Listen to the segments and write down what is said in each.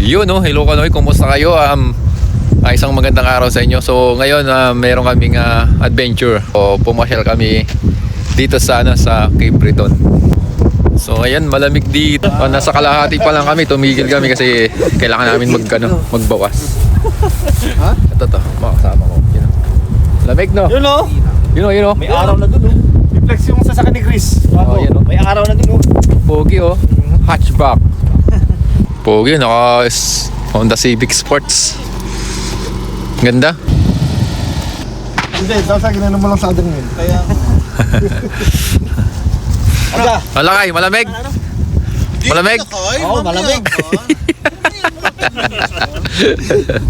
Yun no, hello Kanoy, kumusta kayo? Isang magandang araw sa inyo. So ngayon meron kaming adventure. So pumasyal kami dito sa Cape Breton. So ayan, malamig dito. Nasa kalahati pa lang kami, tumigil kami kasi kailangan namin magbawas. Ha? Ito to, makasama ko. Yun. Lamig no? Yun o. Yun o. May araw na dun o. Reflex yung sasakyan ni Chris. Oh, yan, oh. May araw na dun o. Pogi oh. Hatchback. Pogi, naka Honda Civic Sports. Ganda. Hindi, sasakyan na naman lang sa adang yun. Kaya... Aga! Malakay, malamig. Malamig. Oo, malamig.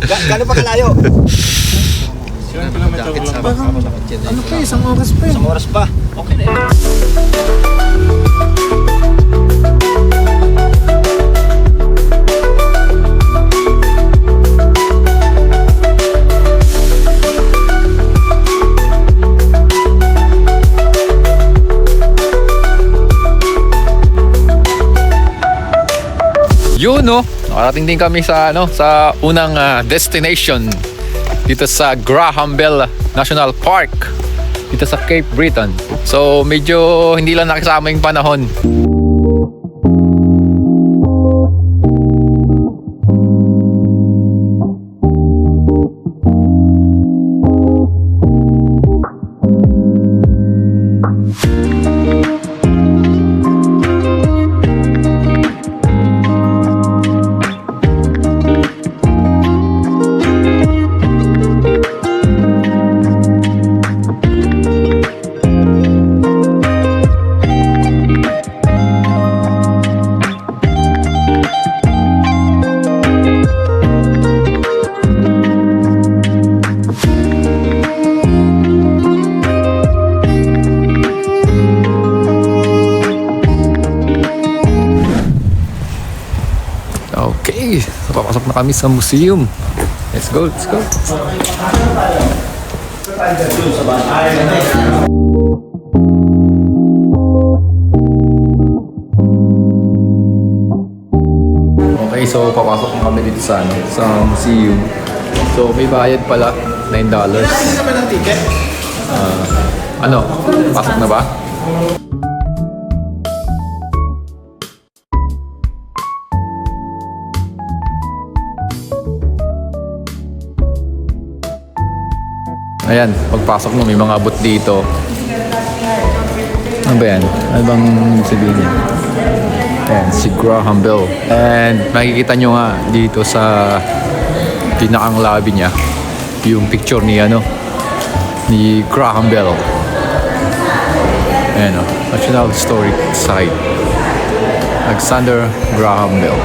Gano'n pa kalayo? Ano pa, isang oras pa yun. Isang oras pa. Okay na yun. Yun no, nakarating din kami sa sa unang destination dito sa Graham Bell National Park dito sa Cape Breton. So medyo hindi lang nakisama yung panahon. Okay, papasok na kami sa museum. Let's go, let's go. Okay, so papasok na kami dito sa museum. So may bayad pala, $9. Pasok na ba? Ayan, pagpasok mo may mga abot dito. Ano ba yan? Ano bang sabihin niya? Ayan, si Graham Bell. And makikita nyo nga dito sa pinakang lobby niya yung picture ni ni Graham Bell. Ayan o, National Historic Site. Alexander Graham Bell.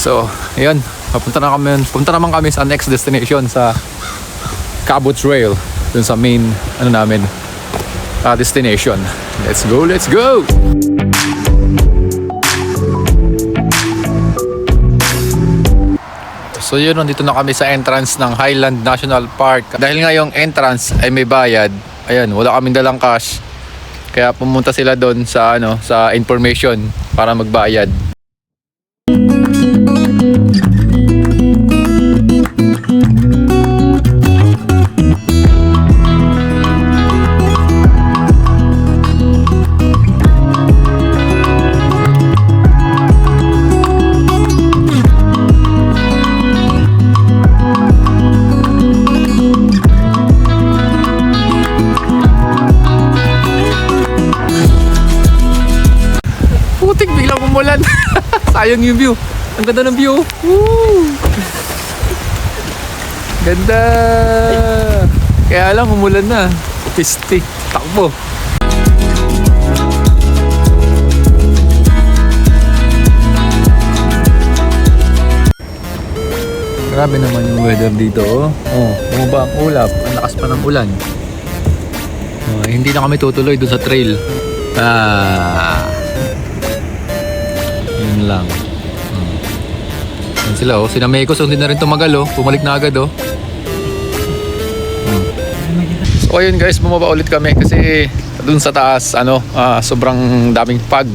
So, ayun. Punta naman kami sa next destination sa Cabot Trail. Dun sa main, destination. Let's go, let's go! So yun, nandito na kami sa entrance ng Highland National Park. Dahil nga yung entrance ay may bayad, ayan, wala kaming dalang cash. Kaya pumunta sila doon sa sa information para magbayad. Putik, biglang umulan. Sayang yung view. Ang ganda ng view. Woo! Ganda. Kaya lang umulan na. Piste. Takbo. Grabe naman yung weather dito. Oh, bumaba ang ulap. Ang lakas pa ng ulan. Oh, hindi na kami tutuloy doon sa trail. Yun lang. Yan sila sila Mekos hindi na rin tumagal bumalik na agad So ayun guys, bumaba ulit kami kasi dun sa taas sobrang daming fog.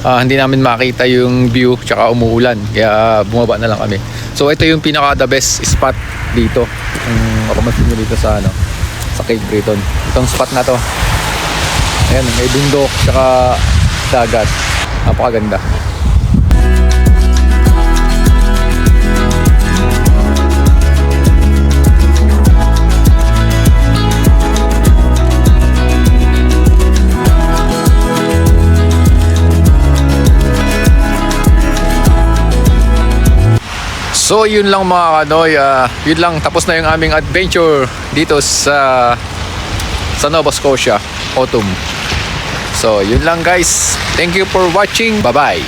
Hindi namin makita yung view tsaka umuulan kaya bumaba na lang kami. So ito yung pinaka the best spot dito. Makamansin nyo dito sa sa Cape Breton. Itong spot na to. Ayan, may bundok tsaka dagat. Napakaganda. So yun lang mga kanoy, yun lang, tapos na yung aming adventure dito sa Nova Scotia Autumn. So yun lang guys, thank you for watching, bye bye.